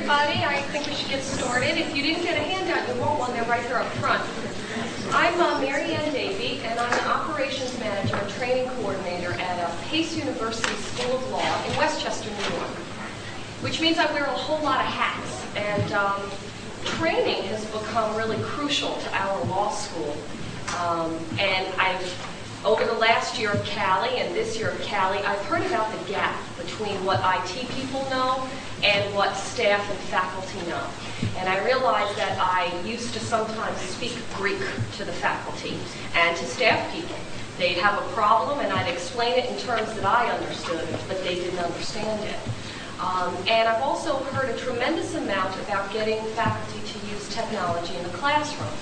everybody. I think we should get started. If you didn't get a handout, you want one. They're right there up front. I'm Mary Ann Davey, and I'm an operations manager and training coordinator at Pace University School of Law in Westchester, New York, which means I wear a whole lot of hats. And training has become really crucial to our law school. Over the last year of CALI and this year of CALI, I've heard about the gap between what IT people know and what staff and faculty know. And I realized that I used to sometimes speak Greek to the faculty and to staff people. They'd have a problem and I'd explain it in terms that I understood, but they didn't understand it. And I've also heard a tremendous amount about getting faculty to use technology in the classroom.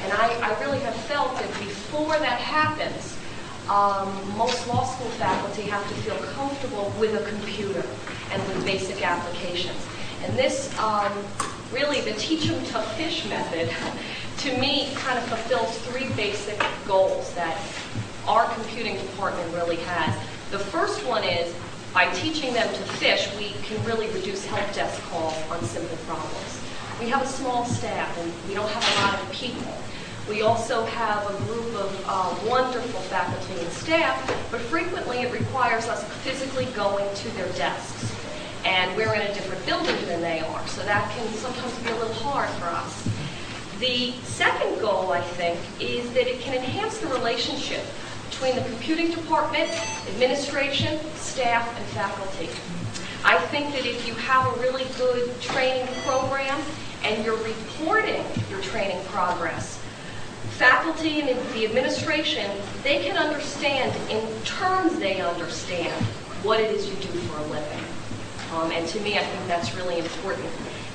And I really have felt that before that happens, most law school faculty have to feel comfortable with a computer and with basic applications. And this, really, the teach them to fish method, to me, kind of fulfills three basic goals that our computing department really has. The first one is, by teaching them to fish, we can really reduce help desk calls on simple problems. We have a small staff, and we don't have a lot of people. We also have a group of wonderful faculty and staff, but frequently it requires us physically going to their desks. And we're in a different building than they are, so that can sometimes be a little hard for us. The second goal, I think, is that it can enhance the relationship between the computing department, administration, staff, and faculty. I think that if you have a really good training program and you're reporting your training progress, faculty and the administration, they can understand in terms they understand what it is you do for a living. And to me, I think that's really important.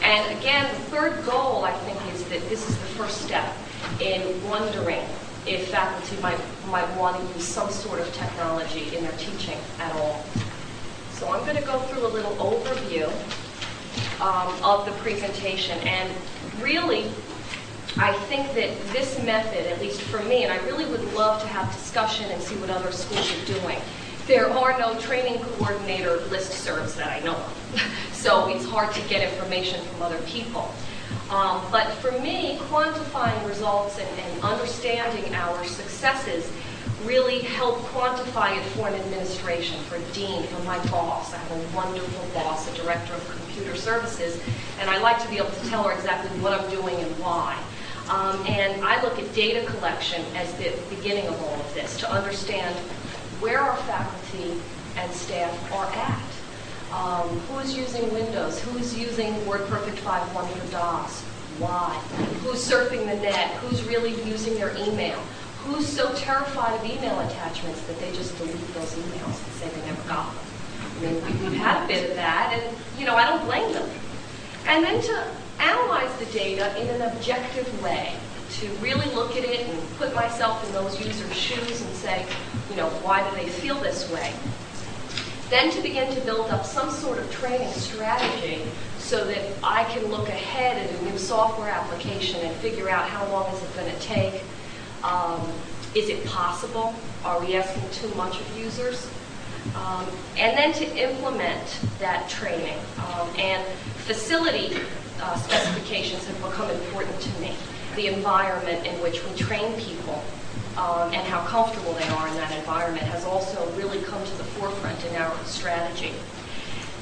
And again, the third goal, I think, is that this is the first step in wondering if faculty might want to use some sort of technology in their teaching at all. So I'm going to go through a little overview of the presentation. And really, I think that this method, at least for me, and I really would love to have discussion and see what other schools are doing. There are no training coordinator listservs that I know of, so it's hard to get information from other people. But for me, quantifying results and understanding our successes really help quantify it for an administration, for a dean, for my boss. I have a wonderful boss, a director of computer services, and I like to be able to tell her exactly what I'm doing and why. And I look at data collection as the beginning of all of this, to understand where our faculty and staff are at. Who's using Windows? Who's using WordPerfect 5.1 for DOS? Why? Who's surfing the net? Who's really using their email? Who's so terrified of email attachments that they just delete those emails and say they never got them? I mean, we've had a bit of that, and I don't blame them. And then to analyze the data in an objective way, to really look at it and put myself in those users' shoes and say, why do they feel this way? Then to begin to build up some sort of training strategy so that I can look ahead at a new software application and figure out how long is it going to take. Is it possible? Are we asking too much of users? And then to implement that training. And facility specifications have become important to me. The environment in which we train people and how comfortable they are in that environment has also really come to the forefront in our strategy.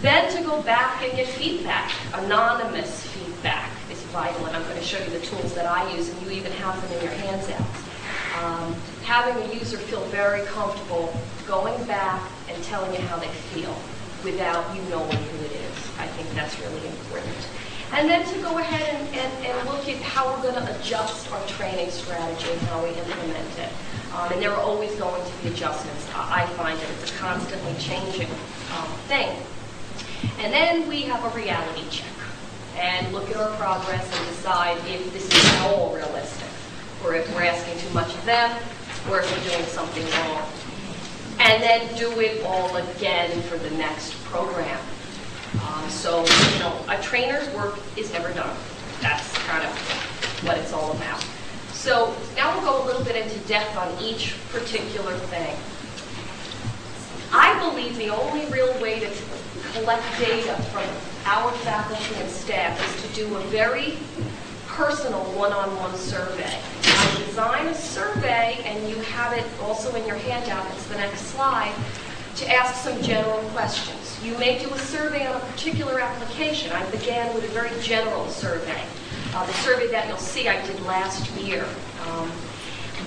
Then to go back and get feedback. Anonymous feedback is vital, and I'm going to show you the tools that I use, and you even have them in your handouts. Having a user feel very comfortable going back and telling you how they feel without you knowing who it is. I think that's really important. And then to go ahead and look at how we're going to adjust our training strategy and how we implement it. And there are always going to be adjustments. I find that it's a constantly changing thing. And then we have a reality check and look at our progress and decide if this is at all realistic, or if we're asking too much of them, or if we're doing something wrong. And then do it all again for the next program. So, a trainer's work is never done. That's kind of what it's all about. So now we'll go a little bit into depth on each particular thing. I believe the only real way to collect data from our faculty and staff is to do a very personal one-on-one survey. I design a survey, and you have it also in your handout, it's the next slide, to ask some general questions. You may do a survey on a particular application. I began with a very general survey. The survey that you'll see I did last year.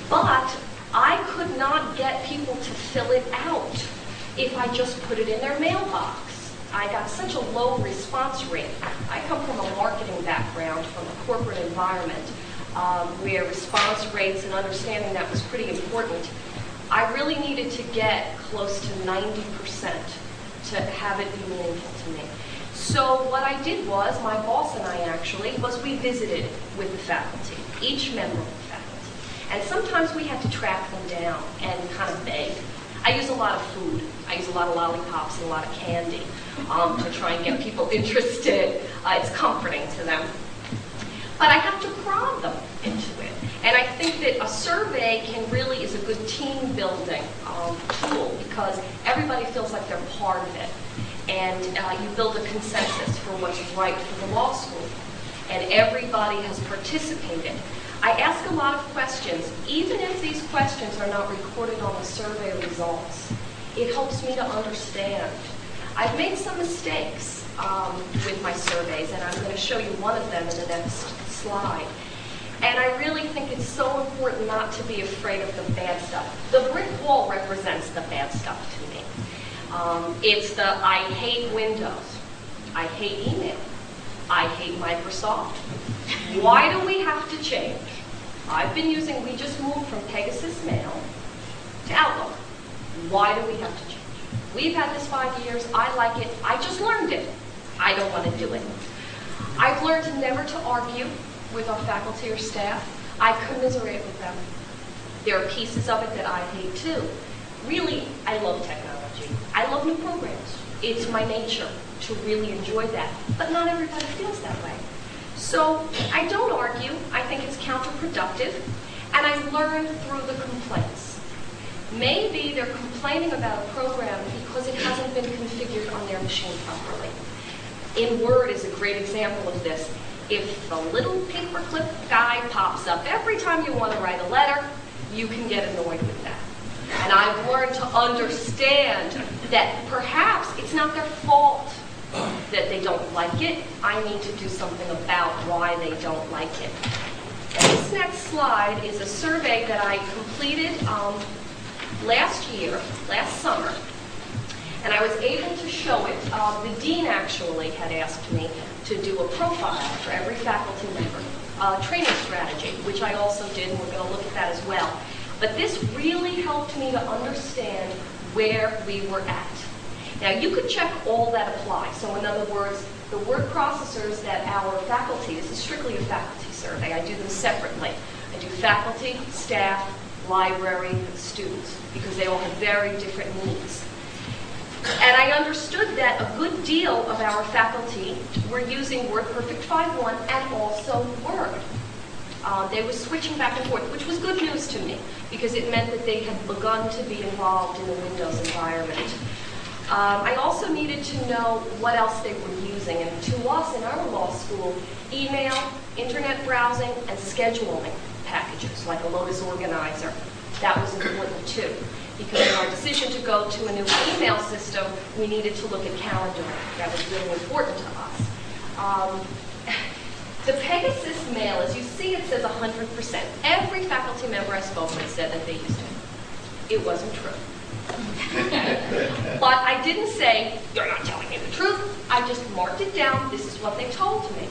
But I could not get people to fill it out if I just put it in their mailbox. I got such a low response rate. I come from a marketing background, from a corporate environment, where response rates and understanding that was pretty important. I really needed to get close to 90% to have it be meaningful to me. So what I did was, my boss and I actually, was we visited with the faculty, each member of the faculty. And sometimes we had to track them down and kind of beg. I use a lot of food. I use a lot of lollipops and a lot of candy to try and get people interested. It's comforting to them. But I have to prod them into it. And I think that a survey is a good team building tool, because everybody feels like they're part of it. And you build a consensus for what's right for the law school. And everybody has participated. I ask a lot of questions, even if these questions are not recorded on the survey results. It helps me to understand. I've made some mistakes with my surveys, and I'm going to show you one of them in the next slide. And I really think it's so important not to be afraid of the bad stuff. The brick wall represents the bad stuff to me. It's the I hate Windows. I hate email. I hate Microsoft. Why do we have to change? We just moved from Pegasus Mail to Outlook. Why do we have to change? We've had this 5 years. I like it. I just learned it. I don't want to do it. I've learned never to argue with our faculty or staff. I commiserate with them. There are pieces of it that I hate too. Really, I love technology. I love new programs. It's my nature to really enjoy that. But not everybody feels that way. So I don't argue. I think it's counterproductive. And I learn through the complaints. Maybe they're complaining about a program because it hasn't been configured on their machine properly. In Word is a great example of this. If the little paperclip guy pops up every time you want to write a letter, you can get annoyed with that. And I've learned to understand that perhaps it's not their fault that they don't like it. I need to do something about why they don't like it. And this next slide is a survey that I completed last summer. And I was able to show it. The dean actually had asked me to do a profile for every faculty member, training strategy, which I also did, and we're going to look at that as well. But this really helped me to understand where we were at. Now, you could check all that apply. So in other words, the word processors that our faculty, this is strictly a faculty survey. I do them separately. I do faculty, staff, library, students, because they all have very different needs. And I understood that a good deal of our faculty were using WordPerfect 5.1 and also Word. They were switching back and forth, which was good news to me, because it meant that they had begun to be involved in the Windows environment. I also needed to know what else they were using. And to us in our law school, email, internet browsing, and scheduling packages, like a Lotus Organizer, that was important too. Because in our decision to go to a new email system, we needed to look at calendaring. That was really important to us. The Pegasus Mail, as you see, it says 100%. Every faculty member I spoke with said that they used it. It wasn't true. But I didn't say, you're not telling me the truth. I just marked it down. This is what they told me.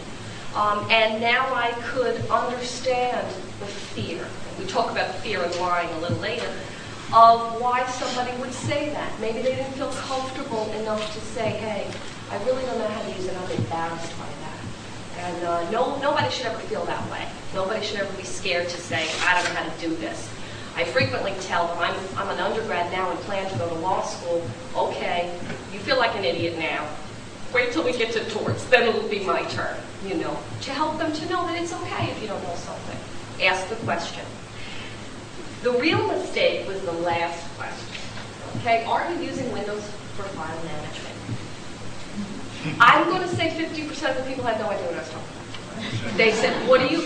And now I could understand the fear. We talk about fear and lying a little later, of why somebody would say that. Maybe they didn't feel comfortable enough to say, hey, I really don't know how to use it. I'm embarrassed by that. And nobody should ever feel that way. Nobody should ever be scared to say, I don't know how to do this. I frequently tell them, I'm an undergrad now and plan to go to law school. Okay, you feel like an idiot now. Wait till we get to torts, then it'll be my turn, to help them to know that it's okay if you don't know something. Ask the question. The real mistake was the last question. Okay, are you using Windows for file management? I'm going to say 50% of the people had no idea what I was talking about. They said, what are you,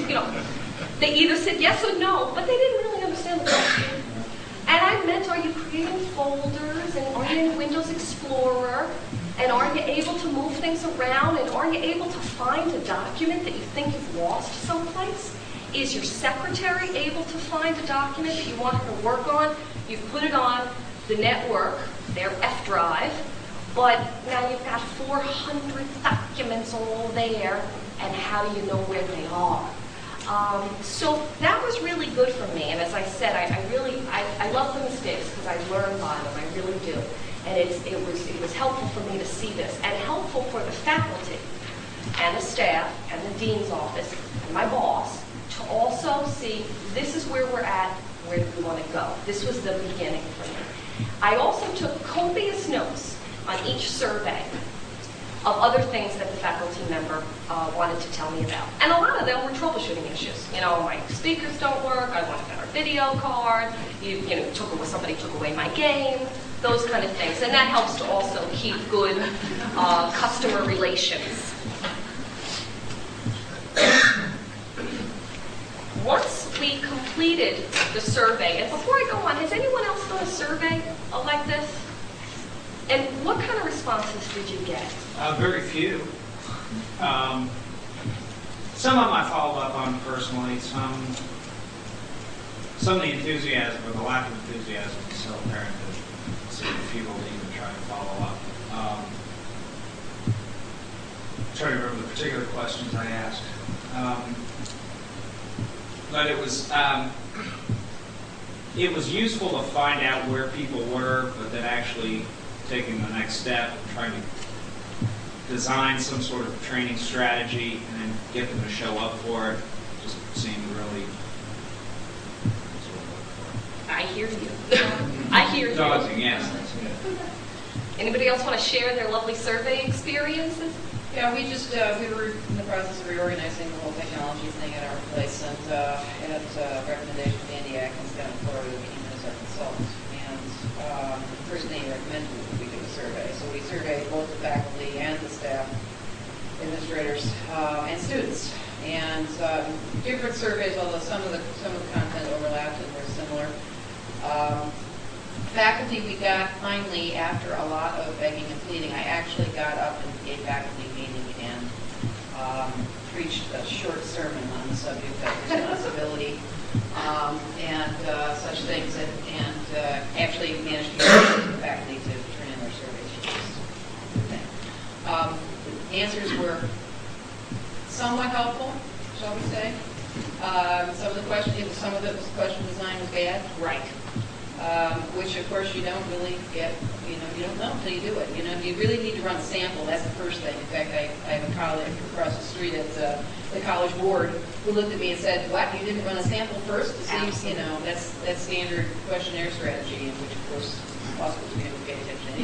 they either said yes or no, but they didn't really understand the question. And I meant, are you creating folders, and are you in Windows Explorer, and are you able to move things around, and are you able to find a document that you think you've lost someplace? Is your secretary able to find a document that you want her to work on? You've put it on the network, their F drive, but now you've got 400 documents all there, and how do you know where they are? So that was really good for me, and as I said, I love the mistakes because I learn by them, I really do. And it was helpful for me to see this, and helpful for the faculty, and the staff, and the dean's office, and my boss, to also see this is where we're at, where do we want to go. This was the beginning for me. I also took copious notes on each survey of other things that the faculty member wanted to tell me about. And a lot of them were troubleshooting issues. My speakers don't work, I want a better video card, somebody took away my game, those kind of things. And that helps to also keep good customer relations. Once we completed the survey, and before I go on, has anyone else done a survey like this? And what kind of responses did you get? Very few. Some of them I followed up on personally. Some of the enthusiasm or the lack of enthusiasm is so apparent that it's futile to even try to follow up. I'm trying to remember the particular questions I asked. But it was useful to find out where people were, but then actually taking the next step and trying to design some sort of training strategy and then get them to show up for it just seemed really I hear you. I hear you. daunting, yes. Anybody else want to share their lovely survey experiences? Yeah, we were in the process of reorganizing the whole technology thing at our place, and at recommendation of Andy Atkins down in Florida, who came in as our consultant. And the person they recommended that we do a survey. So we surveyed both the faculty and the staff, administrators, and students. And different surveys, although some of the content overlapped and were similar. Faculty, we got finally, after a lot of begging and pleading, I actually got up in a faculty meeting and preached a short sermon on the subject of responsibility and such things, and actually managed to get the faculty to turn in their surveys, which is a good thing. The answers were somewhat helpful, shall we say. Some of the question design was bad. Right. Which of course you don't really get, you don't know until you do it. You really need to run a sample. That's the first thing. In fact, I have a colleague across the street at the college board who looked at me and said, "What? You didn't run a sample first to see?" Absolutely. That's standard questionnaire strategy, in which of course law schools we don't pay attention to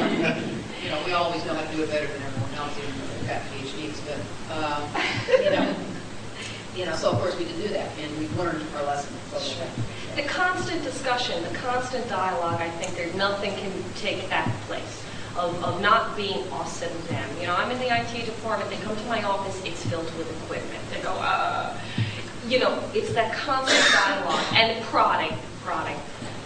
anything. We always know how to do it better than everyone else, even though they've got PhDs. But so of course we did do that, and we learned our lesson. Sure. The constant discussion, the constant dialogue, I think there's nothing can take that place of not being us and them. I'm in the IT department, they come to my office, it's filled with equipment. They go, it's that constant dialogue and prodding.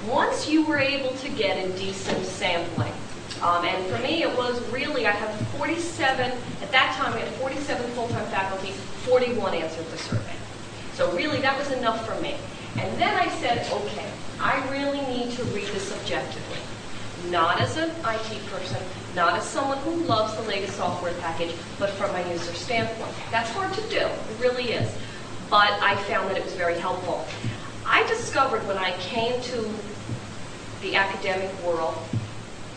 Once you were able to get a decent sampling, and for me it was really, I have 47, at that time we had 47 full-time faculty, 41 answered the survey. So really that was enough for me. And then I said, okay, I really need to read this objectively. Not as an IT person, not as someone who loves the latest software package, but from a user standpoint. That's hard to do, it really is. But I found that it was very helpful. I discovered when I came to the academic world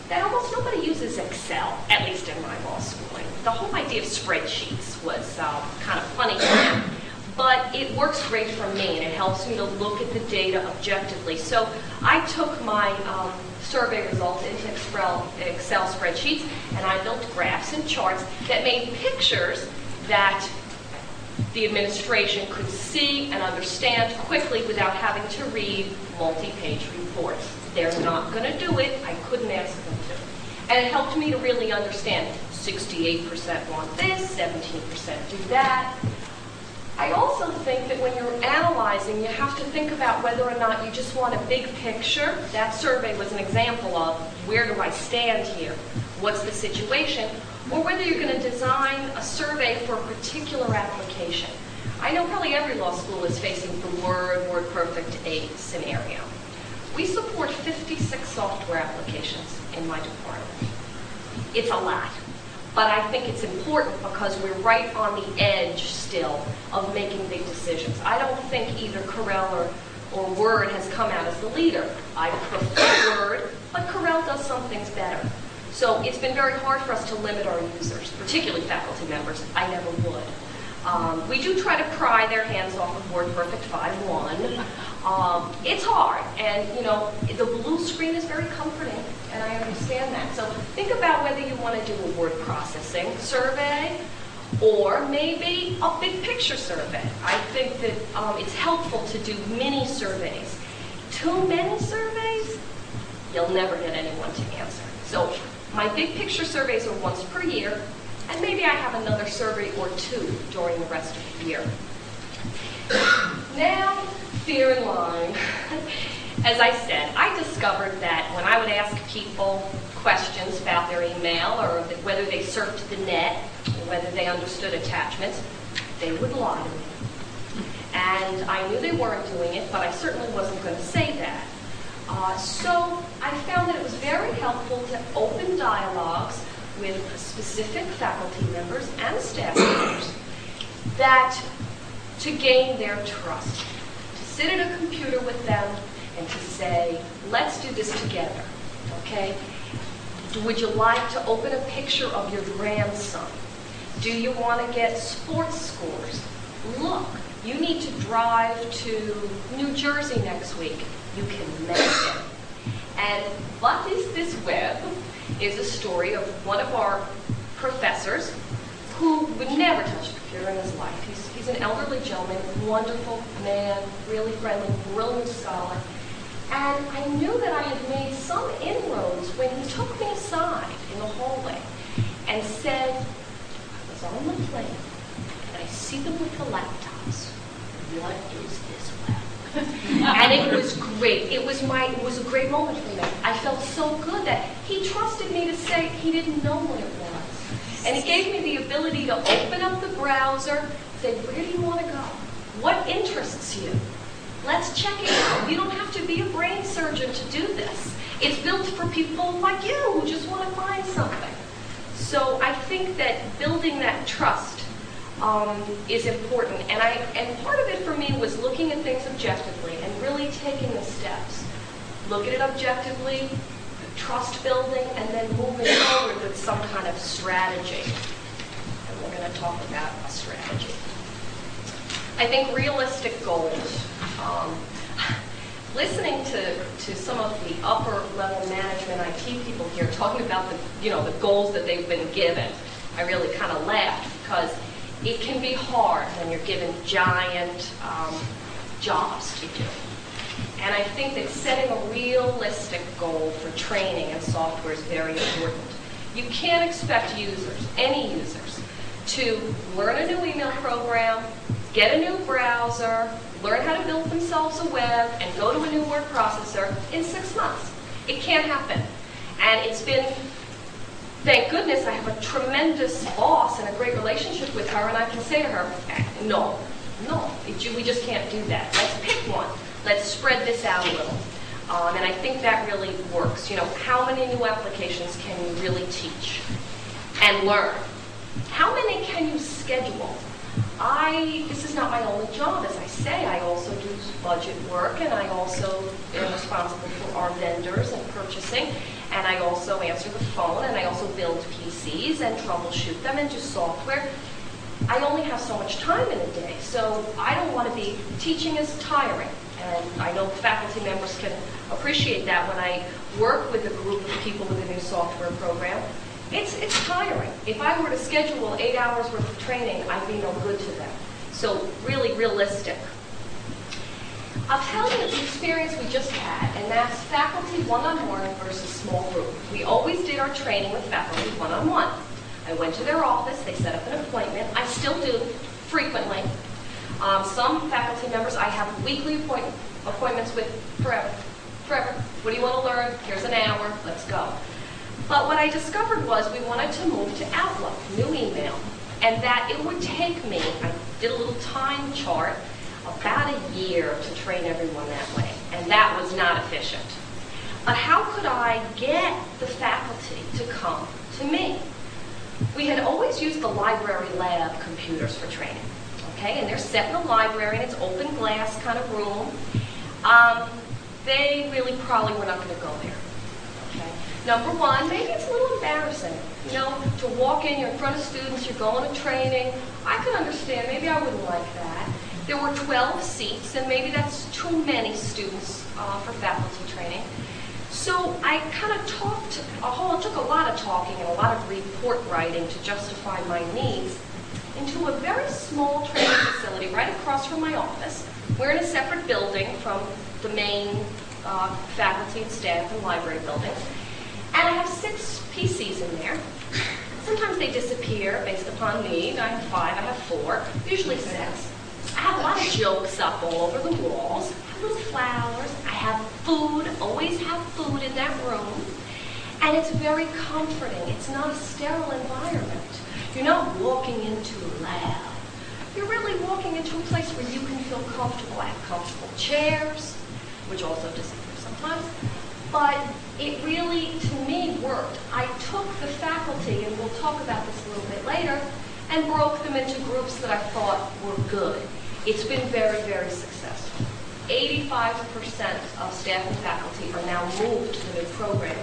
that almost nobody uses Excel, at least in my law schooling. The whole idea of spreadsheets was kind of funny to me. But it works great for me, and it helps me to look at the data objectively. So I took my survey results into Excel spreadsheets, and I built graphs and charts that made pictures that the administration could see and understand quickly without having to read multi-page reports. They're not going to do it. I couldn't ask them to. And it helped me to really understand 68% want this, 17% do that. I also think that when you're analyzing, you have to think about whether or not you just want a big picture. That survey was an example of where do I stand here? What's the situation? Or whether you're going to design a survey for a particular application. I know probably every law school is facing the WordPerfect 8 scenario. We support 56 software applications in my department. It's a lot. But I think it's important because we're right on the edge still of making big decisions. I don't think either Corel or Word has come out as the leader. I prefer Word, but Corel does some things better. So it's been very hard for us to limit our users, particularly faculty members. I never would. We do try to pry their hands off of WordPerfect 5.1. It's hard, and the blue screen is very comforting, and I understand that. So think about whether you want to do a word processing survey or maybe a big picture survey. I think that it's helpful to do mini surveys. Too many surveys, you'll never get anyone to answer. So my big picture surveys are once per year, and maybe I have another survey or two during the rest of the year. Now, fear in line. As I said, I discovered that when I would ask people questions about their email or whether they surfed the net or whether they understood attachments, they would lie to me. And I knew they weren't doing it, but I certainly wasn't going to say that. So I found that it was very helpful to open dialogues with specific faculty members and staff members to gain their trust. To sit at a computer with them and to say, let's do this together, okay? Would you like to open a picture of your grandson? Do you want to get sports scores? Look, you need to drive to New Jersey next week. You can make it. And What is this web is a story of one of our professors who would never touch a computer in his life. He's an elderly gentleman, wonderful man, really friendly, brilliant scholar. And I knew that I had made some inroads when he took me aside in the hallway and said, I was on the plane and I see them with the laptops. What is this web? And it was great. It was a great moment for me. I felt so good that he trusted me to say he didn't know what it was. And it gave me the ability to open up the browser, say, where do you want to go? What interests you? Let's check it out. You don't have to be a brain surgeon to do this. It's built for people like you who just want to find something. So I think that building that trust is important. And part of it for me was looking at things objectively and really taking the steps. Look at it objectively, trust building, and then moving forward with some kind of strategy. And we're going to talk about a strategy. I think realistic goals. Listening to some of the upper level management IT people here talking about the goals that they've been given, I really kind of laughed because it can be hard when you're given giant jobs to do. And I think that setting a realistic goal for training and software is very important. You can't expect users, any users, to learn a new email program, get a new browser, learn how to build themselves a web, and go to a new word processor in 6 months. It can't happen. And it's been, thank goodness, I have a tremendous boss and a great relationship with her, and I can say to her, no, we just can't do that. Let's pick one. Let's spread this out a little. And I think that really works. How many new applications can you really teach and learn? How many can you schedule? This is not my only job. As I say, I also do budget work, and I also am responsible for our vendors and purchasing, and I also answer the phone, and I also build PCs and troubleshoot them and do software. I only have so much time in a day, so I don't want to be teaching is tiring. And I know faculty members can appreciate that when I work with a group of people with a new software program. It's tiring. If I were to schedule 8 hours worth of training, I'd be no good to them. So really realistic. I'll tell you the experience we just had, and that's faculty one-on-one versus small group. We always did our training with faculty one-on-one. I went to their office, they set up an appointment. I still do, frequently. Some faculty members I have weekly appointments with forever. What do you want to learn? Here's an hour, let's go. But what I discovered was we wanted to move to Outlook, new email, and that it would take me, I did a little time chart, about a year to train everyone that way, and that was not efficient. But how could I get the faculty to come to me? We had always used the library lab computers for training, okay? And they're set in the library, and it's open glass kind of room. They really probably were not going to go there, okay? Number one, maybe it's a little embarrassing, you know, to walk in, you're in front of students, you're going to training. I could understand, maybe I wouldn't like that. There were 12 seats, and maybe that's too many students for faculty training. So I kind of it took a lot of talking and a lot of report writing to justify my needs into a very small training facility right across from my office. We're in a separate building from the main faculty and staff and library building. And I have 6 PCs in there. Sometimes they disappear based upon need. I have 5, I have 4, usually 6. I have a lot of jokes up all over the walls. I have little flowers. I have food, always have food in that room. And it's very comforting. It's not a sterile environment. You're not walking into a lab. You're really walking into a place where you can feel comfortable. I have comfortable chairs, which also disappear sometimes. But it really, to me, worked. I took the faculty, and we'll talk about this a little bit later, and broke them into groups that I thought were good. It's been very, very successful. 85% of staff and faculty are now moved to the new program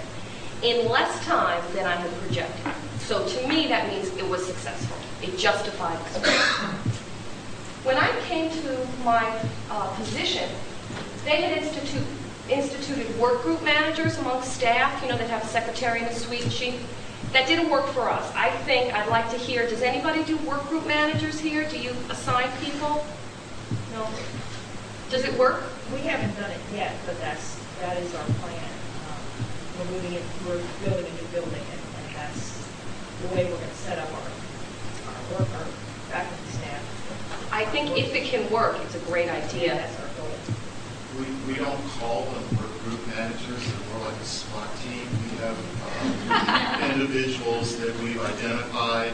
in less time than I had projected. So to me, that means it was successful. It justified the spend. When I came to my position, they had instituted work group managers among staff, you know, that have a secretary and a suite sheet. That didn't work for us. I think I'd like to hear, does anybody do work group managers here? Do you assign people? No. Does it work? We haven't done it yet, but that is our plan. We're building a new building, and that's the way we're going to set up our faculty staff. I think if it can work, it's a great idea. That's our goal. We don't call them work group managers. They're more like a SWAT team. We have individuals that we've identified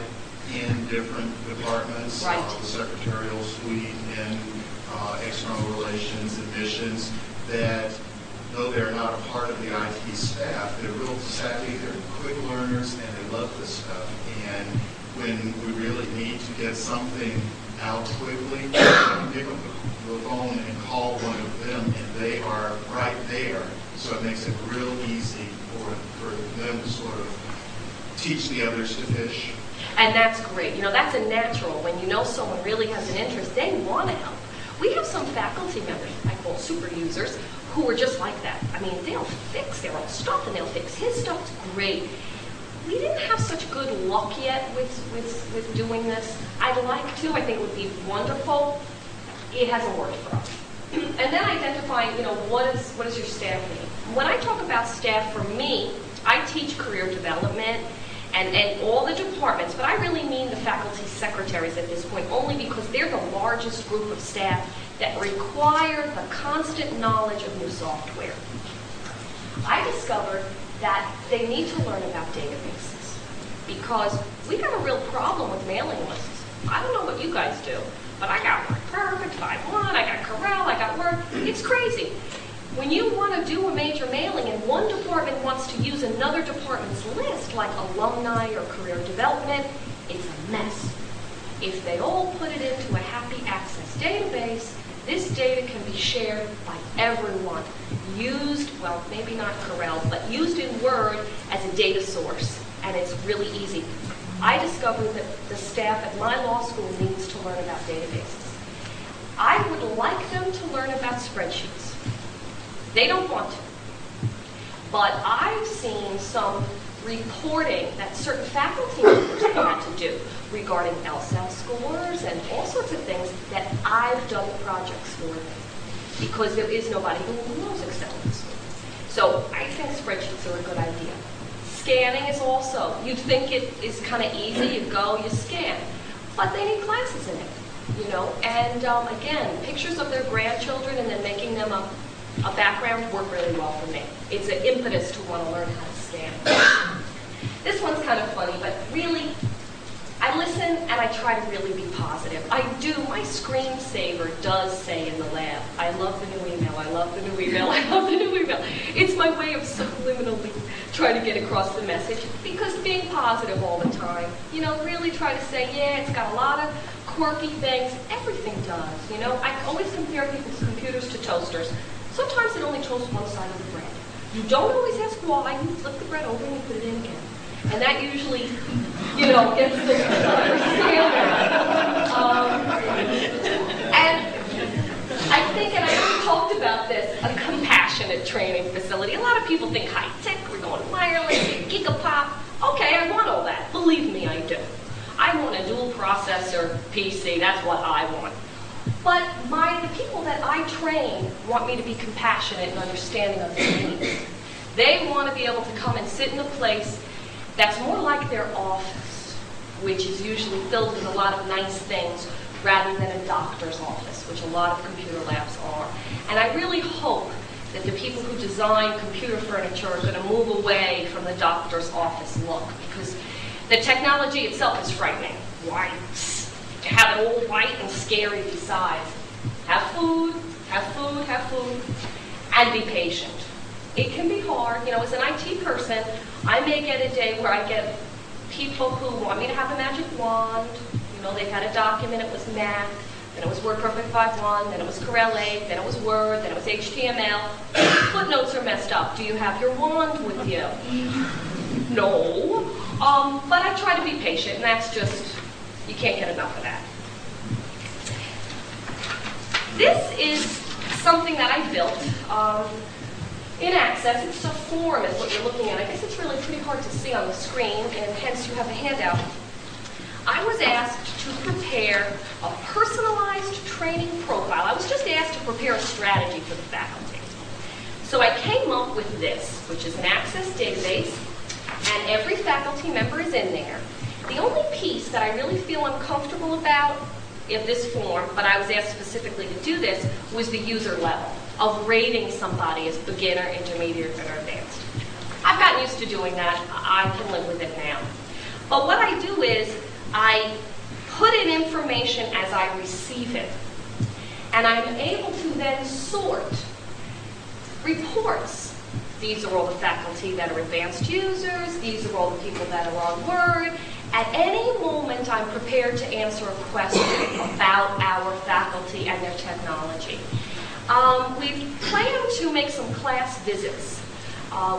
in different departments, Right. The secretarial suite and external relations, admissions, that though they're not a part of the IT staff, they're real savvy, they're quick learners, and they love this stuff. And when we really need to get something out quickly, we can pick up the phone and call one of them, and they are right there. So it makes it real easy for them to sort of teach the others to fish. And that's great. You know, that's a natural. When you know someone really has an interest, they want to help. We have some faculty members, I call super users, who are just like that. I mean, they'll fix their own stuff, and they'll fix his stuff. It's great. We didn't have such good luck yet with doing this. I'd like to. I think it would be wonderful. It hasn't worked for us. And then identifying, you know, what is your staff need? When I talk about staff, for me, I teach career development and all the departments, but I really mean the faculty secretaries at this point, only because they're the largest group of staff that require the constant knowledge of new software. I discovered that they need to learn about databases because we got a real problem with mailing lists. I don't know what you guys do, but I got WordPerfect 5.1, I got Corel, I got Word. It's crazy. When you want to do a major mailing and one department wants to use another department's list, like alumni or career development, it's a mess. If they all put it into a happy access database, this data can be shared by everyone. Used, well, maybe not Corel, but used in Word as a data source, and it's really easy. I discovered that the staff at my law school needs to learn about databases. I would like them to learn about spreadsheets. They don't want to. But I've seen some reporting that certain faculty members had to do regarding LSAT scores and all sorts of things that I've done the projects for them. because there is nobody who knows Excel in the school. So I think spreadsheets are a good idea. Scanning is also, you'd think it is kind of easy, you go, you scan, but they need classes in it, you know, and again, pictures of their grandchildren and then making them a background work really well for me. It's an impetus to want to learn how to scan. This one's kind of funny, but really, I listen and I try to really be positive. I do. My screensaver does say in the lab, I love the new email, I love the new email, I love the new email. It's my way of subliminally trying to get across the message, because being positive all the time, you know, really try to say, yeah, it's got a lot of quirky things. Everything does, you know. I always compare people's computers to toasters. Sometimes it only toasts one side of the bread. You don't always ask why. You flip the bread over and you put it in again. And that usually, you know, gets the understanding. And I think, and I talked about this, a compassionate training facility. A lot of people think high tech, we're going wireless, gigapop. Okay, I want all that. Believe me, I do. I want a dual processor PC. That's what I want. But the people that I train want me to be compassionate and understanding of their needs. They want to be able to come and sit in a place that's more like their office, which is usually filled with a lot of nice things, rather than a doctor's office, which a lot of computer labs are. And I really hope that the people who design computer furniture are going to move away from the doctor's office look, because the technology itself is frightening. White. To have it all white and scary besides. Have food, have food, have food, and be patient. It can be hard. You know, as an IT person, I may get a day where I get people who want me to have a magic wand. You know, they've had a document, it was Mac, then it was WordPerfect 5.1, then it was Corel 8, then it was Word, then it was HTML. Footnotes are messed up. Do you have your wand with you? No. But I try to be patient, and that's just, you can't get enough of that. This is something that I built in Access. It's a form is what you're looking at. I guess it's really pretty hard to see on the screen, and hence you have a handout. I was asked to prepare a personalized training profile. I was just asked to prepare a strategy for the faculty. So I came up with this, which is an Access database, and every faculty member is in there. The only piece that I really feel uncomfortable about in this form, but I was asked specifically to do this, was the user level of rating somebody as beginner, intermediate, or advanced. I've gotten used to doing that. I can live with it now. But what I do is I put in information as I receive it. And I'm able to then sort reports. These are all the faculty that are advanced users. These are all the people that are on Word. At any moment, I'm prepared to answer a question about our faculty and their technology. We plan to make some class visits.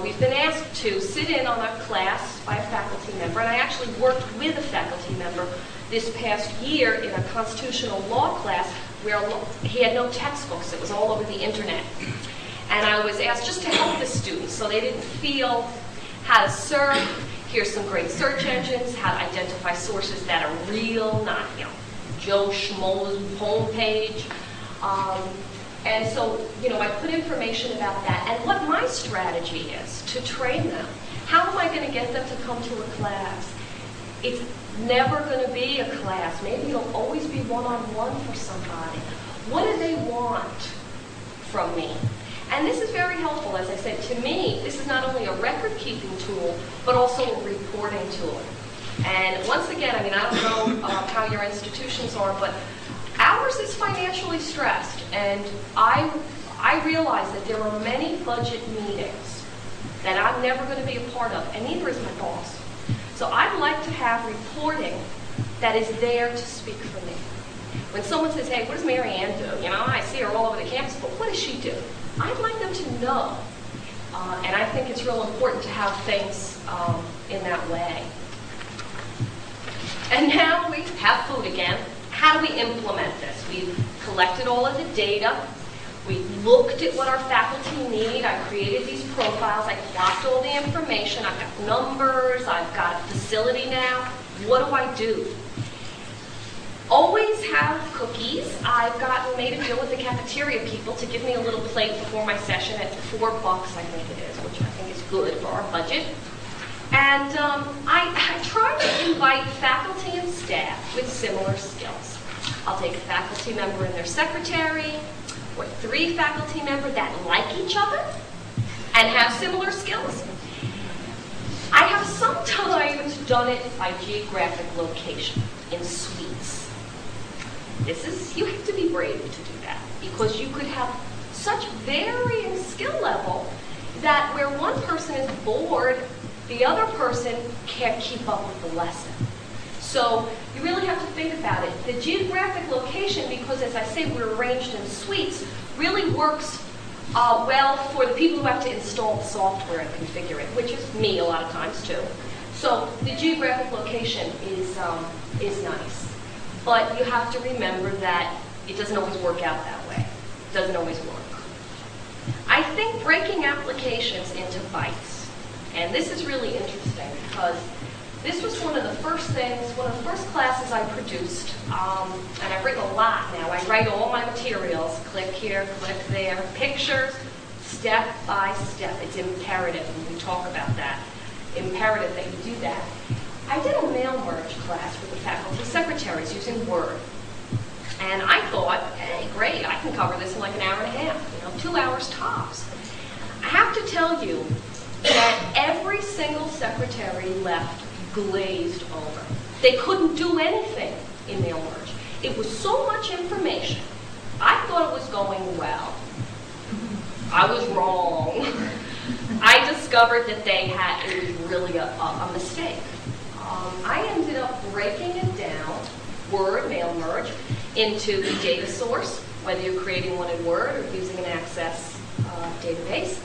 We've been asked to sit in on a class by a faculty member, and I actually worked with a faculty member this past year in a constitutional law class where he had no textbooks. It was all over the internet. And I was asked just to help the students so they didn't feel how to search. Here's some great search engines, how to identify sources that are real, not, you know, Joe Schmo's homepage. And so, you know, I put information about that and what my strategy is to train them. How am I going to get them to come to a class? It's never going to be a class. Maybe it'll always be one-on-one for somebody. What do they want from me? And this is very helpful. As I said, to me, this is not only a record-keeping tool, but also a reporting tool. And once again, I mean, I don't know how your institutions are, but ours is financially stressed. And I realize that there are many budget meetings that I'm never going to be a part of, and neither is my boss. So I'd like to have reporting that is there to speak for me. When someone says, hey, what does Mary Ann do? You know, I see her all over the campus, but what does she do? I'd like them to know. And I think it's real important to have things in that way. And now we have food again. How do we implement this? We've collected all of the data. We looked at what our faculty need. I created these profiles. I plopped all the information. I've got numbers. I've got a facility now. What do I do? Always have cookies. I've made a deal with the cafeteria people to give me a little plate before my session at $4, I think it is, which I think is good for our budget. And I try to invite faculty and staff with similar skills. I'll take a faculty member and their secretary, or 3 faculty members that like each other and have similar skills. I have sometimes done it by geographic location in suites. You have to be brave to do that because you could have such varying skill level that where one person is bored, the other person can't keep up with the lesson. So you really have to think about it. The geographic location, because as I say, we're arranged in suites, really works well for the people who have to install the software and configure it, which is me a lot of times too. So the geographic location is nice. But you have to remember that it doesn't always work out that way. It doesn't always work. I think breaking applications into bites, and this is really interesting because this was one of the first classes I produced, and I've written a lot now. I write all my materials, click here, click there, pictures, step by step. It's imperative, and we talk about that. Imperative that you do that. I did a mail merge class with the faculty secretaries using Word. And I thought, hey, great, I can cover this in like an hour and a half, 2 hours tops. I have to tell you that every single secretary left glazed over. They couldn't do anything in mail merge. It was so much information. I thought it was going well. I was wrong. I discovered that it was really a mistake. I ended up breaking it down, Word, mail merge, into the data source, whether you're creating one in Word or using an Access database,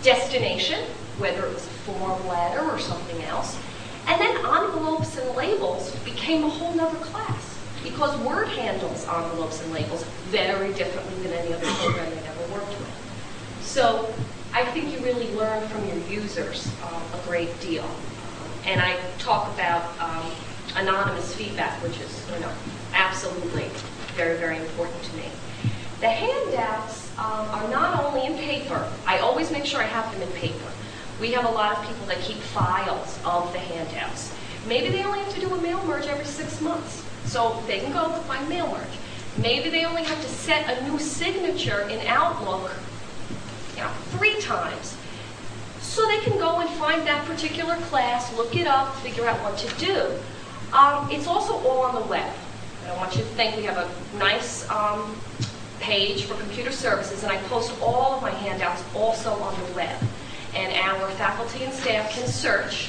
destination, whether it was a form letter or something else, and then envelopes and labels became a whole other class because Word handles envelopes and labels very differently than any other program I've ever worked with. So I think you really learn from your users a great deal. And I talk about anonymous feedback, which is, absolutely very, very important to me. The handouts are not only in paper. I always make sure I have them in paper. We have a lot of people that keep files of the handouts. Maybe they only have to do a mail merge every 6 months, so they can go find mail merge. Maybe they only have to set a new signature in Outlook 3 times. So they can go and find that particular class, look it up, figure out what to do. It's also all on the web. I don't want you to think we have a nice page for computer services, and I post all of my handouts also on the web. And our faculty and staff can search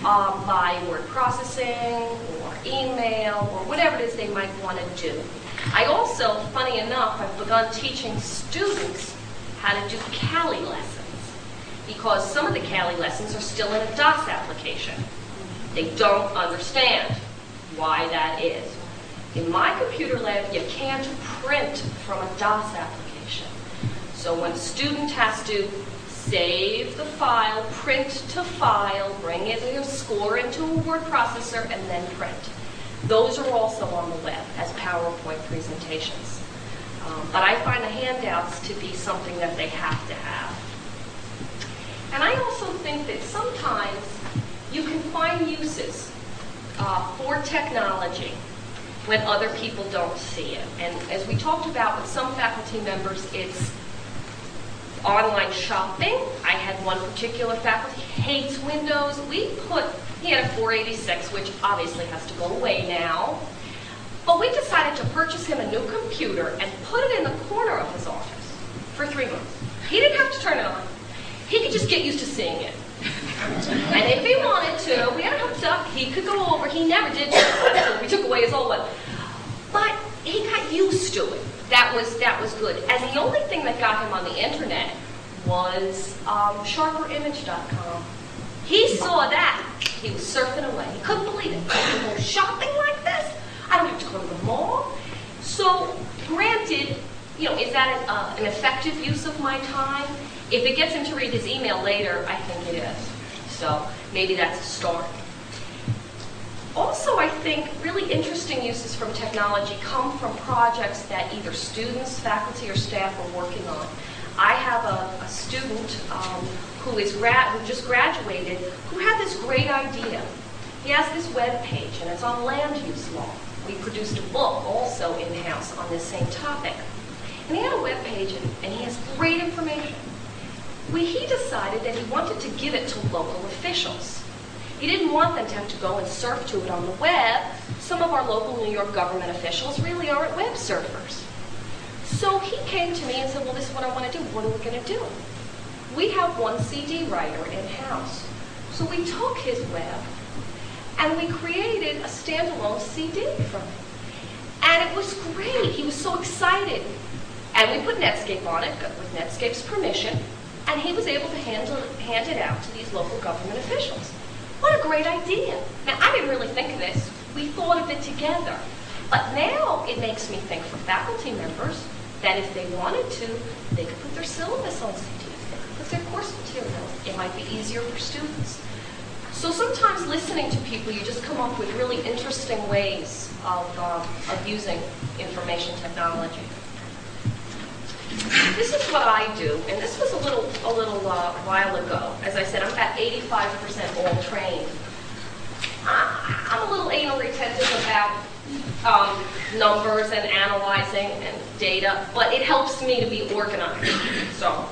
by word processing or email or whatever it is they might want to do. I also, funny enough, I've begun teaching students how to do CALI lessons, because some of the CALI lessons are still in a DOS application. They don't understand why that is. In my computer lab, you can't print from a DOS application. So when a student has to save the file, print to file, bring it, score into a word processor, and then print. Those are also on the web as PowerPoint presentations. But I find the handouts to be something that they have to have. And I also think that sometimes you can find uses for technology when other people don't see it. And as we talked about with some faculty members, it's online shopping. I had one particular faculty, hates Windows. He had a 486, which obviously has to go away now. But we decided to purchase him a new computer and put it in the corner of his office for 3 months. He didn't have to turn it on. He could just get used to seeing it. And if he wanted to, we had it hooked up, he could go over. He never did. We took away his old one. But he got used to it. That was good. And the only thing that got him on the internet was sharperimage.com. He saw that. He was surfing away. He couldn't believe it. I can go shopping like this? I don't have to go to the mall. So, granted, is that an effective use of my time? If it gets him to read his email later, I think it is. So maybe that's a start. Also, I think really interesting uses from technology come from projects that either students, faculty, or staff are working on. I have a student who just graduated who had this great idea. He has this web page, and it's on land use law. We produced a book also in-house on this same topic. And he had a web page, and he has great information. He decided that he wanted to give it to local officials. He didn't want them to have to go and surf to it on the web. Some of our local New York government officials really aren't web surfers. So he came to me and said, well, this is what I want to do. What are we going to do? We have one CD writer in-house. So we took his web and we created a standalone CD from it. And it was great. He was so excited. And we put Netscape on it with Netscape's permission. And he was able to hand it out to these local government officials. What a great idea. Now, I didn't really think of this. We thought of it together. But now it makes me think for faculty members that if they wanted to, they could put their syllabus on CDs. They could put their course materials. It might be easier for students. So sometimes listening to people, you just come up with really interesting ways of using information technology. This is what I do, and this was a little while ago. As I said, I'm about 85% all trained. I'm a little anal retentive about numbers and analyzing and data, but it helps me to be organized. So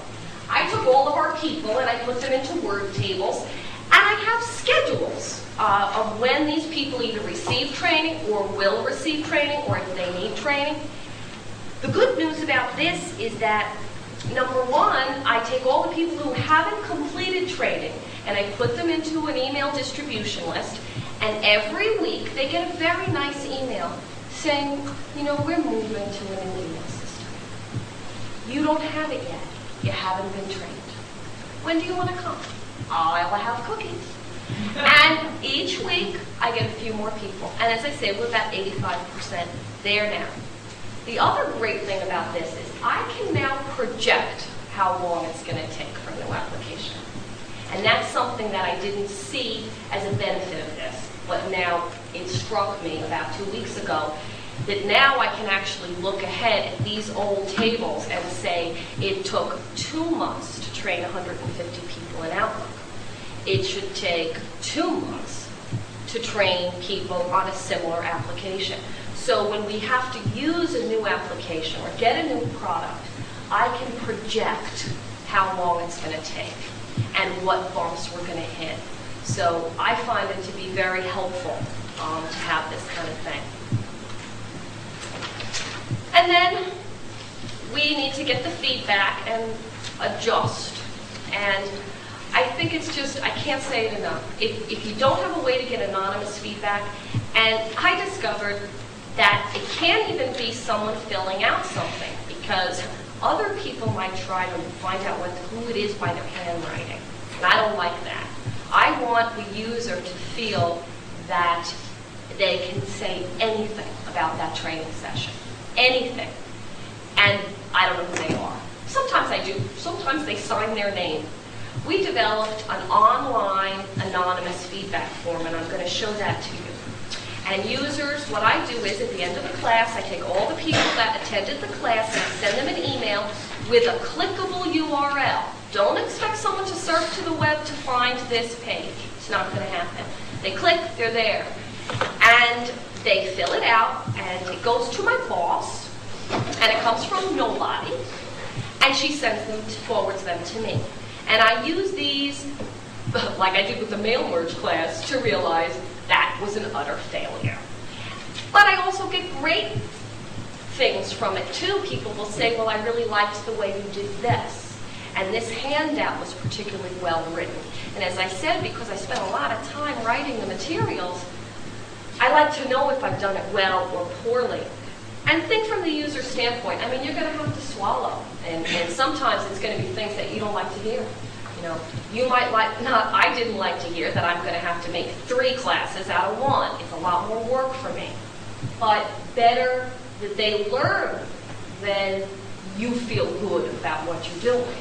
I took all of our people and I put them into word tables, and I have schedules of when these people either receive training or will receive training, or if they need training. The good news about this is that, number one, I take all the people who haven't completed training and I put them into an email distribution list, and every week they get a very nice email saying, you know, we're moving to a new email system. You don't have it yet. You haven't been trained. When do you want to come? I'll have cookies. And each week I get a few more people. And as I say, we're about 85% there now. The other great thing about this is I can now project how long it's going to take for a new application. And that's something that I didn't see as a benefit of this, but now it struck me about 2 weeks ago that now I can actually look ahead at these old tables and say it took 2 months to train 150 people in Outlook. It should take 2 months to train people on a similar application. So when we have to use a new application or get a new product, I can project how long it's going to take and what bumps we're going to hit. So I find it to be very helpful to have this kind of thing. And then we need to get the feedback and adjust. And I think it's just, I can't say it enough. If you don't have a way to get anonymous feedback, and I discovered that it can't even be someone filling out something, because other people might try to find out who it is by their handwriting. And I don't like that. I want the user to feel that they can say anything about that training session. Anything. And I don't know who they are. Sometimes I do. Sometimes they sign their name. We developed an online anonymous feedback form, and I'm going to show that to you. And users, what I do is at the end of the class, I take all the people that attended the class and I send them an email with a clickable URL. Don't expect someone to surf to the web to find this page. It's not going to happen. They click, they're there. And they fill it out, and it goes to my boss, and it comes from nobody, and she forwards them to me. And I use these, like I did with the mail merge class, to realize that was an utter failure. But I also get great things from it too. People will say, well, I really liked the way you did this. And this handout was particularly well written. And as I said, because I spent a lot of time writing the materials, I like to know if I've done it well or poorly. And think from the user standpoint. I mean, you're going to have to swallow. And sometimes it's going to be things that you don't like to hear. You know, you might I didn't like to hear that I'm going to have to make 3 classes out of 1. It's a lot more work for me. But better that they learn than you feel good about what you're doing.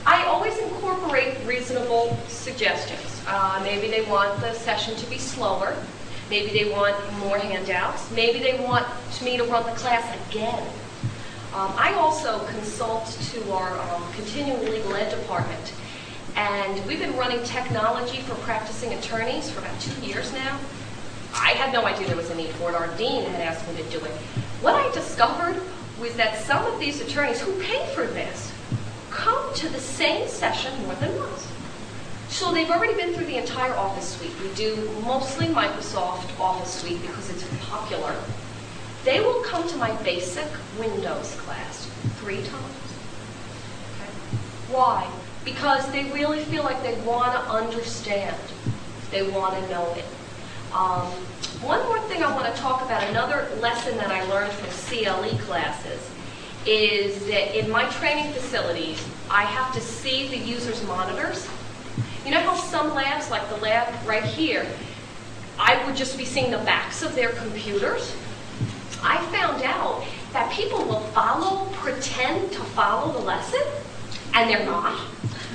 I always incorporate reasonable suggestions. Maybe they want the session to be slower. Maybe they want more handouts. Maybe they want me to run the class again. I also consult to our continuing legal ed department. And we've been running technology for practicing attorneys for about 2 years now. I had no idea there was a need for it. Our dean had asked me to do it. What I discovered was that some of these attorneys who pay for this come to the same session more than once. So they've already been through the entire Office suite. We do mostly Microsoft Office suite because it's popular. They will come to my basic Windows class 3 times. Okay. Why? Because they really feel like they want to understand. They want to know it. One more thing I want to talk about, another lesson that I learned from CLE classes, is that in my training facilities, I have to see the user's monitors. You know how some labs, like the lab right here, I would just be seeing the backs of their computers? I found out that people will pretend to follow the lesson, and they're not.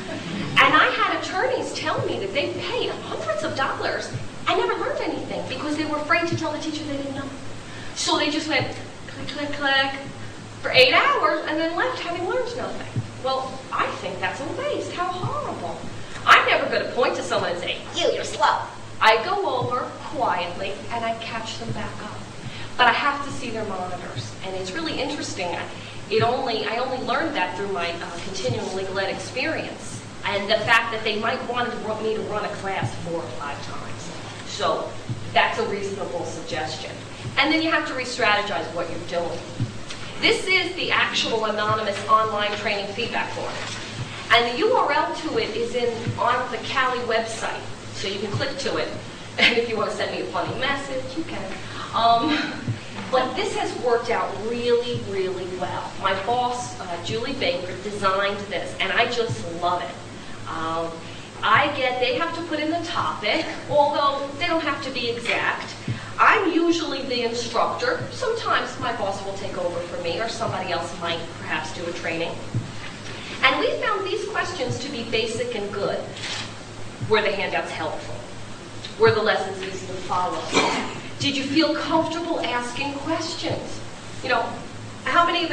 And I had attorneys tell me that they paid hundreds of dollars and never learned anything because they were afraid to tell the teacher they didn't know. So they just went click, click, click for 8 hours and then left having learned nothing. Well, I think that's a waste. How horrible. I'm never going to point to someone and say, you're slow. I go over quietly and I catch them back up. But I have to see their monitors. And it's really interesting. I only learned that through my continuing legal ed experience. And the fact that they might want me to run a class 4 or 5 times. So that's a reasonable suggestion. And then you have to re-strategize what you're doing. This is the actual anonymous online training feedback form. And the URL to it is on the CALI website. So you can click to it. And if you want to send me a funny message, you can. But this has worked out really, really well. My boss, Julie Baker, designed this, and I just love it. They have to put in the topic, although they don't have to be exact. I'm usually the instructor. Sometimes my boss will take over for me, or somebody else might perhaps do a training. And we found these questions to be basic and good. Were the handouts helpful? Were the lessons easy to follow? Did you feel comfortable asking questions? You know, how many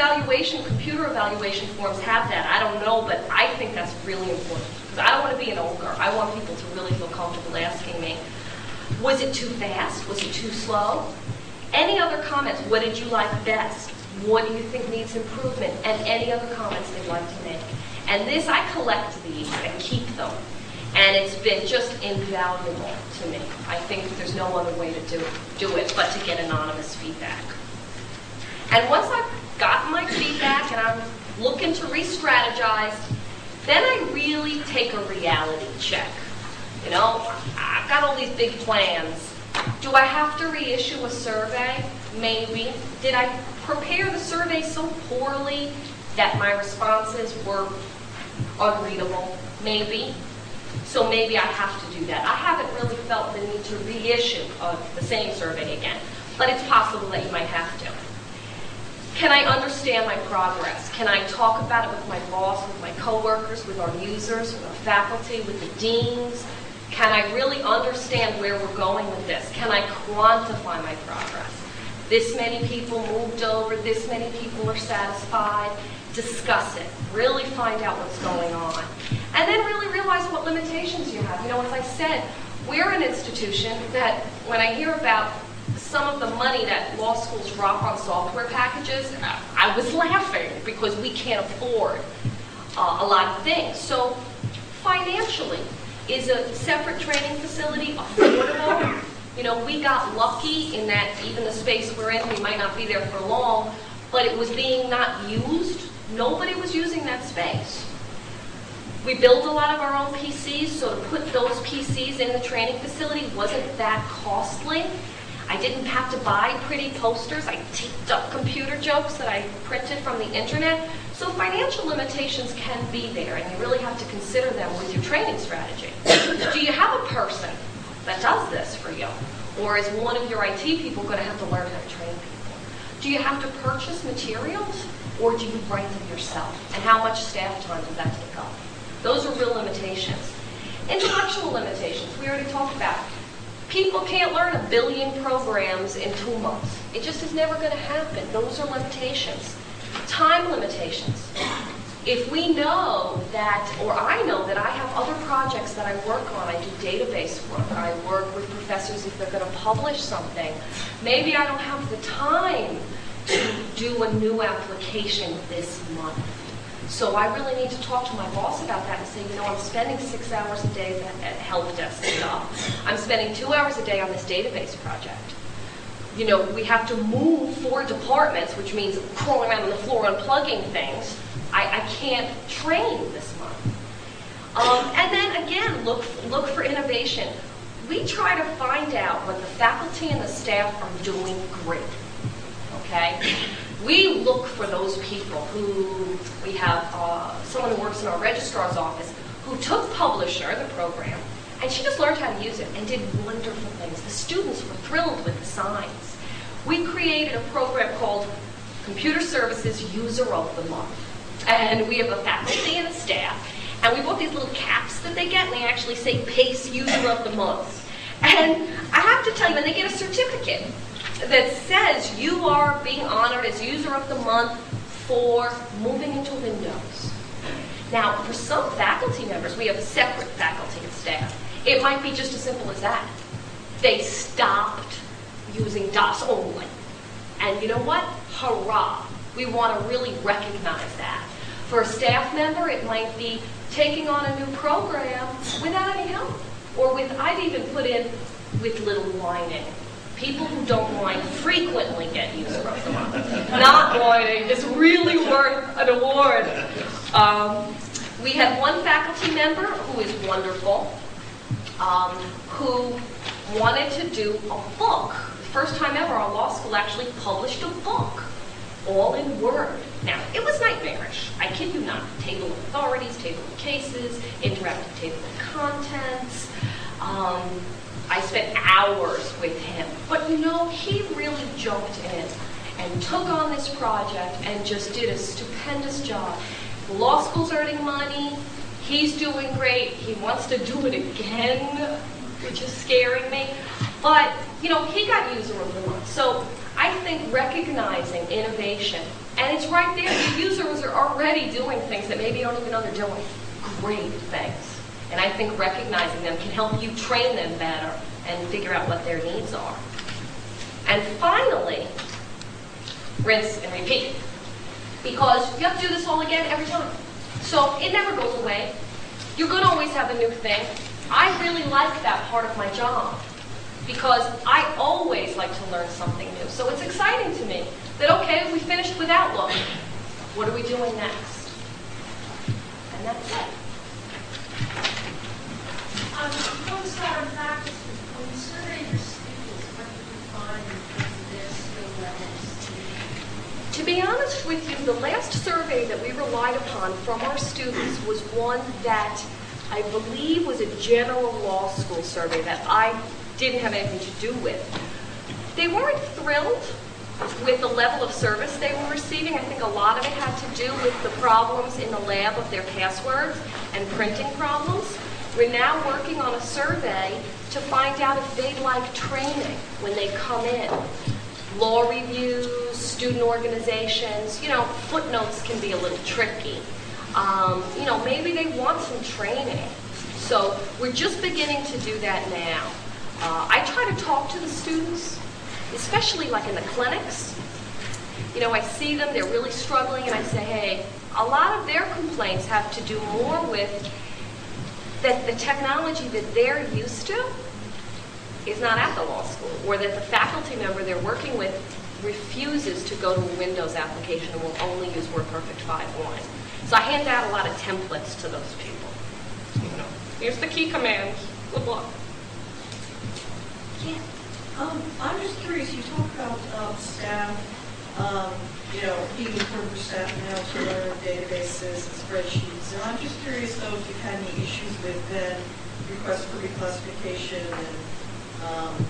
computer evaluation forms have that? I don't know, but I think that's really important. Because I don't want to be an ogre. I want people to really feel comfortable asking me. Was it too fast? Was it too slow? Any other comments? What did you like best? What do you think needs improvement? And any other comments they'd like to make. And this, I collect these and keep them. And it's been just invaluable to me. I think there's no other way to do it but to get anonymous feedback. And once I've gotten my feedback and I'm looking to re-strategize, then I really take a reality check. You know, I've got all these big plans. Do I have to reissue a survey? Maybe. Did I prepare the survey so poorly that my responses were unreadable? Maybe. So maybe I have to do that. I haven't really felt the need to reissue the same survey again, but it's possible that you might have to. Can I understand my progress? Can I talk about it with my boss, with my coworkers, with our users, with our faculty, with the deans? Can I really understand where we're going with this? Can I quantify my progress? This many people moved over, this many people are satisfied. Discuss it. Really find out what's going on. And then really realize what limitations you have. You know, as I said, we're an institution that when I hear about some of the money that law schools drop on software packages, I was laughing because we can't afford a lot of things. So financially, is a separate training facility affordable? You know, we got lucky in that even the space we're in, we might not be there for long, but it was being not used. Nobody was using that space. We built a lot of our own PCs, so to put those PCs in the training facility wasn't that costly. I didn't have to buy pretty posters. I taped up computer jokes that I printed from the internet. So financial limitations can be there, and you really have to consider them with your training strategy. Do you have a person that does this for you? Or is one of your IT people going to have to learn how to train people? Do you have to purchase materials, or do you write them yourself? And how much staff time does that take up? Those are real limitations. Intellectual limitations, we already talked about. People can't learn 1 billion programs in 2 months. It just is never going to happen. Those are limitations. Time limitations. If we know that, or I know that I have other projects that I work on, I do database work, I work with professors if they're going to publish something, maybe I don't have the time to do a new application this month. So I really need to talk to my boss about that and say, you know, I'm spending 6 hours a day at help desk stuff. I'm spending 2 hours a day on this database project. You know, we have to move 4 departments, which means crawling around on the floor unplugging things. I can't train this month. And then again, look for innovation. We try to find out what the faculty and the staff are doing great. Okay? We look for those people who, we have someone who works in our registrar's office who took Publisher, the program, and she just learned how to use it and did wonderful things. The students were thrilled with the signs. We created a program called Computer Services User of the Month. And we have a faculty and a staff. And we bought these little caps that they get, and they actually say PACE User of the Month. And I have to tell you, when they get a certificate that says you are being honored as User of the Month for moving into Windows. Now, for some faculty members, we have separate faculty and staff. It might be just as simple as that. They stopped using DOS only. And you know what? Hurrah! We want to really recognize that. For a staff member, it might be taking on a new program without any help. Or with, I'd even put in, with little whining. People who don't whine frequently get User of the Month. Not whining is really worth an award. We have one faculty member who is wonderful, who wanted to do a book. The first time ever, our law school actually published a book, all in Word. Now, it was nightmarish. I kid you not. Table of authorities, table of cases, interactive table of contents. I spent hours with him. But you know, he really jumped in and took on this project and just did a stupendous job. The law school's earning money. He's doing great. He wants to do it again, which is scaring me. But, you know, he got User of the Month. So I think recognizing innovation, and it's right there. The users are already doing things that maybe you don't even know they're doing. Great things. And I think recognizing them can help you train them better and figure out what their needs are. And finally, rinse and repeat. Because you have to do this all again every time. So it never goes away. You're going to always have a new thing. I really like that part of my job because I always like to learn something new. So it's exciting to me that, okay, we finished with Outlook. What are we doing next? And that's it. Before we start on practice, when you survey your students, what did you find in terms of their skill levels? To be honest with you, the last survey that we relied upon from our students was one that I believe was a general law school survey that I didn't have anything to do with. They weren't thrilled with the level of service they were receiving. I think a lot of it had to do with the problems in the lab of their passwords and printing problems. We're now working on a survey to find out if they like training when they come in. Law reviews, student organizations, you know, footnotes can be a little tricky. You know, maybe they want some training. So we're just beginning to do that now. I try to talk to the students, especially like in the clinics. You know, I see them, they're really struggling, and I say, hey, a lot of their complaints have to do more with that the technology that they're used to is not at the law school, or that the faculty member they're working with refuses to go to a Windows application and will only use WordPerfect 5.1. So I hand out a lot of templates to those people. You know, here's the key commands. Good luck. Yeah. I'm just curious, you talk about staff, you know, being important for staff now to learn databases and spreadsheets. And I'm just curious, though, if you've had any issues with then requests for reclassification and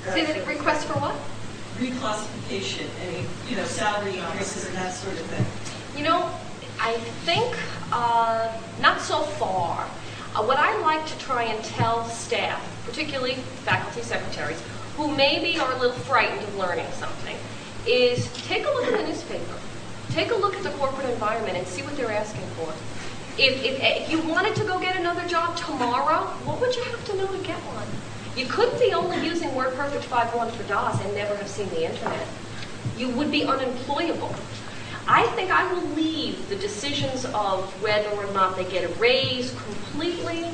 Say that, request for what? Reclassification, any, you know, salary increases and that sort of thing. You know, I think not so far. What I like to try and tell staff, particularly faculty secretaries, who maybe are a little frightened of learning something, is take a look at the newspaper. Take a look at the corporate environment and see what they're asking for. If you wanted to go get another job tomorrow, what would you have to know to get one? You couldn't be only using WordPerfect 5.1 for DOS and never have seen the internet. You would be unemployable. I think I will leave the decisions of whether or not they get a raise completely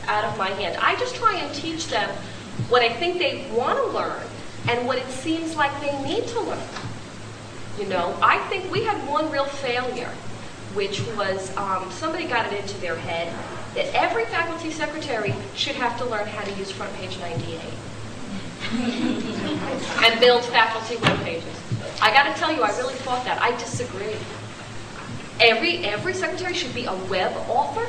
out of my hand. I just try and teach them what I think they want to learn and what it seems like they need to learn. You know, I think we had one real failure, which was somebody got it into their head that every faculty secretary should have to learn how to use front page 98 and build faculty web pages. I got to tell you, I really thought that. I disagree. Every secretary should be a web author.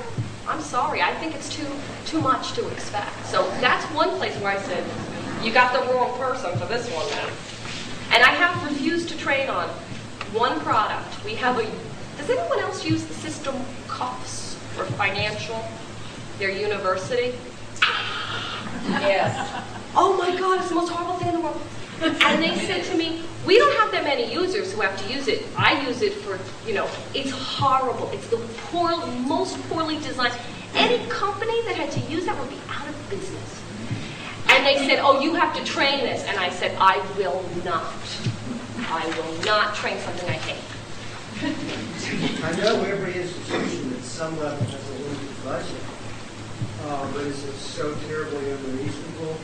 I'm sorry, I think it's too much to expect. So that's one place where I said, you got the wrong person for this one then. And I have refused to train on one product. We have does anyone else use the system cuffs for financial, their university? Yes. Oh my God, it's the most horrible thing in the world. And they said to me, we don't have that many users who have to use it. I use it for, it's horrible. It's the most poorly designed. Any company that had to use that would be out of business. And they said, oh, you have to train this. And I said, I will not. I will not train something I hate. I know every institution at some level has a limited budget, but is it so terribly unreasonable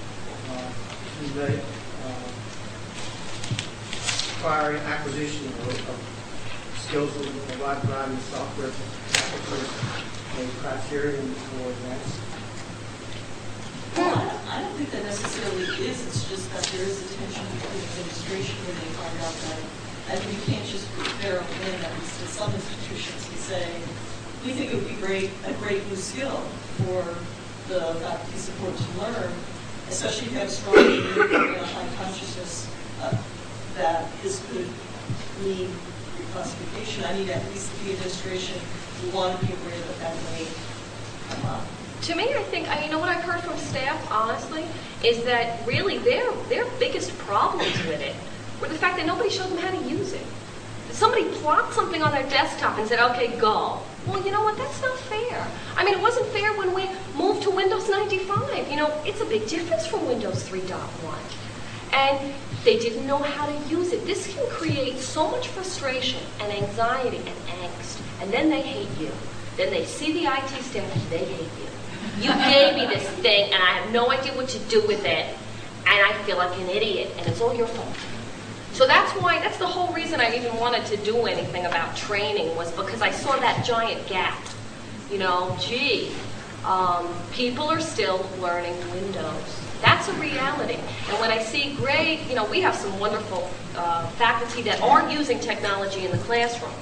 to make acquiring acquisition of skills of a wide variety of software packages a criterion for advancing? Well, I don't think that necessarily is. It's just that there is a tension between administration when they find out that, and you can't just barrel in, at least in some institutions, and say, we think it would be a great new skill for the faculty support to learn, especially if you have a strong community and high consciousness that this could need reclassification. I need at least the administration to want to be aware that that may come up. To me, I think, you know what I've heard from staff, honestly, is that really their biggest problems with it were the fact that nobody showed them how to use it. Somebody plopped something on their desktop and said, okay, go. Well, you know what? That's not fair. I mean, it wasn't fair when we moved to Windows 95. You know, it's a big difference from Windows 3.1. And they didn't know how to use it. This can create so much frustration and anxiety and angst. And then they hate you. Then they see the IT staff and they hate you. You gave me this thing, and I have no idea what to do with it, and I feel like an idiot, and it's all your fault. So that's the whole reason I even wanted to do anything about training, was because I saw that giant gap. You know, people are still learning Windows. That's a reality. And when I see great, we have some wonderful faculty that are using technology in the classroom.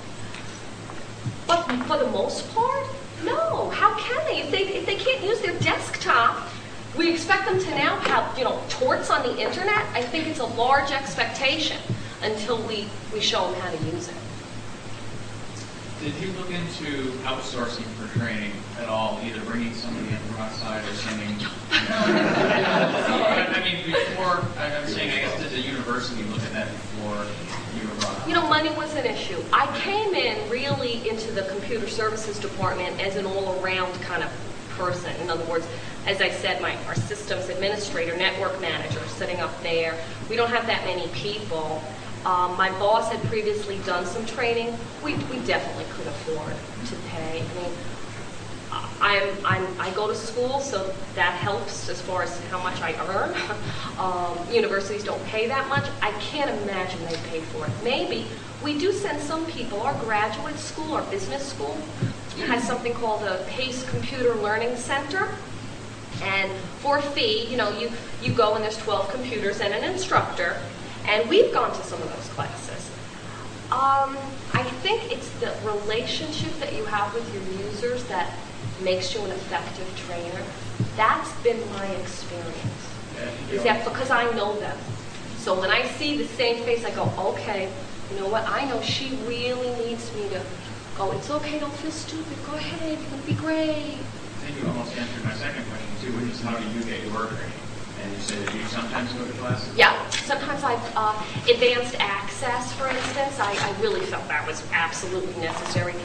But for the most part, no. How can they? If they can't use their desktop, we expect them to now have, torts on the internet. I think it's a large expectation until we show them how to use it. Did you look into outsourcing for training at all, either bringing somebody in from outside or sending? I mean, before, I'm saying, I guess, did the university look at that before you were brought on? Money was an issue. I came in really into the computer services department as an all-around kind of person. In other words, as I said, our systems administrator, network manager, sitting up there. We don't have that many people. My boss had previously done some training. We definitely could afford to pay. I mean, I go to school, so that helps as far as how much I earn. Universities don't pay that much. I can't imagine they pay for it. Maybe. We do send some people. Our graduate school, our business school, has something called a PACE Computer Learning Center. And for a fee, you go and there's 12 computers and an instructor. And we've gone to some of those classes. I think it's the relationship that you have with your users that makes you an effective trainer. That's been my experience. Is that because I know them. So when I see the same face, I go, okay, you know what? I know she really needs me to go, it's okay, don't feel stupid. Go ahead, you're going to be great. I think you almost answered my second question, too, which is how do you get your training? And you say that you sometimes go to classes? Yeah, sometimes I've advanced access, for instance. I really felt that was absolutely necessary.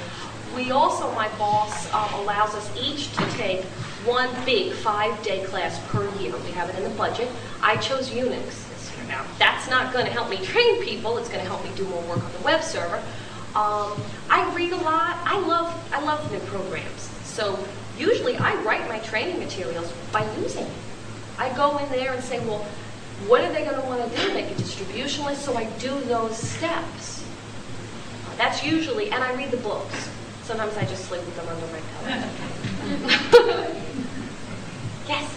We also, my boss allows us each to take one big 5-day class per year. We have it in the budget. I chose Unix this year. Now, that's not going to help me train people. It's going to help me do more work on the web server. I read a lot. I love new programs. So usually I write my training materials by using it. I go in there and say, well, what are they going to want to do? Make a distribution list, so I do those steps. That's usually, and I read the books. Sometimes I just sleep with them under my pillow. Yes?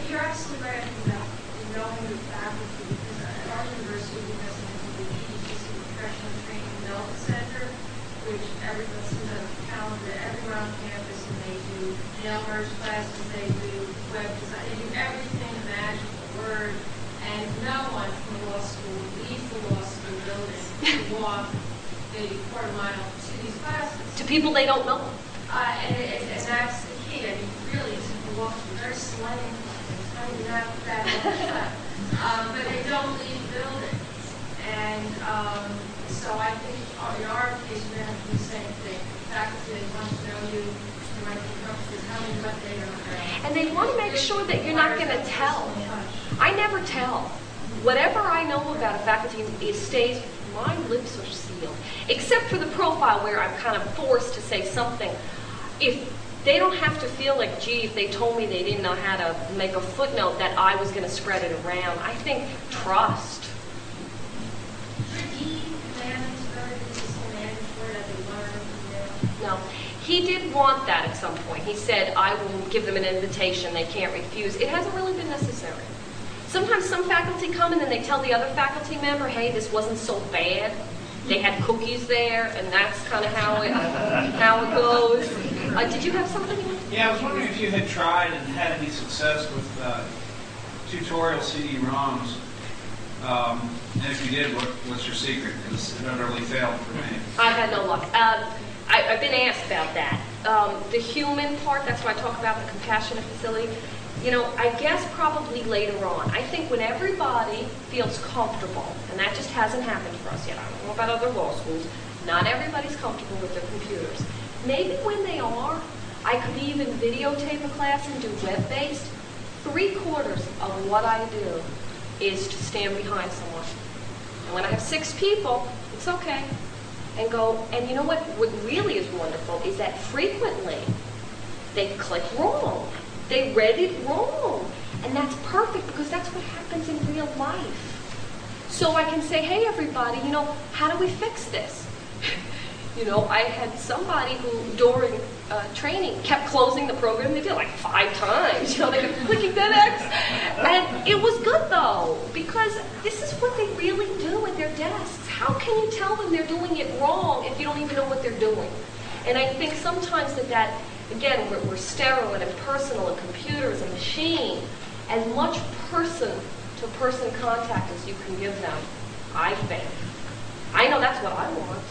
You're absolutely right about knowing the faculty, because at our university we have something called the EDGC Professional Training Development Center, which everyone sees on the calendar everywhere on campus, and they do nail merge classes, they do web design, they do everything imaginable, Word, and no one from the law school leaves the law school building to walk maybe a quarter mile to these classes. To people they don't know. And that's the key. I mean, really, to walk through very slight increments, maybe not that much, but they don't leave the building. And so I think in our case, we're going to do the same thing. Faculty, they want to know you. They might be comfortable telling you what they don't know. And they want to make sure that you're not going to tell. I never tell. Whatever I know about a faculty, it stays, my lips are sealed. Except for the profile where I'm kind of forced to say something. If they don't have to feel like, gee, if they told me they didn't know how to make a footnote, that I was going to spread it around. I think trust. No. He did want that at some point. He said, I will give them an invitation. They can't refuse. It hasn't really been necessary. Sometimes some faculty come in and they tell the other faculty member, hey, this wasn't so bad. They had cookies there, and that's kind of how it goes. Did you have something? Yeah, I was wondering if you had tried and had any success with tutorial CD-ROMs. And if you did, what's your secret? Because it utterly failed for me. I've had no luck. I've been asked about that. The human part, that's why I talk about the compassionate facility. You know, I guess probably later on. I think when everybody feels comfortable, and that just hasn't happened for us yet. I don't know about other law schools. Not everybody's comfortable with their computers. Maybe when they are, I could even videotape a class and do web-based. 3/4 of what I do is to stand behind someone. And when I have 6 people, it's okay. And go, and you know what really is wonderful is that frequently they click wrong. They read it wrong. And that's perfect because that's what happens in real life. So I can say, hey, everybody, you know, how do we fix this? You know, I had somebody who, during training, kept closing the program. They did it like 5 times. You know, they kept clicking that X. And it was good, though, because this is what they really do at their desks. How can you tell them they're doing it wrong if you don't even know what they're doing? And I think sometimes that again, we're sterile and impersonal, and computer is a machine. As much person-to-person contact as you can give them, I think. I know that's what I want.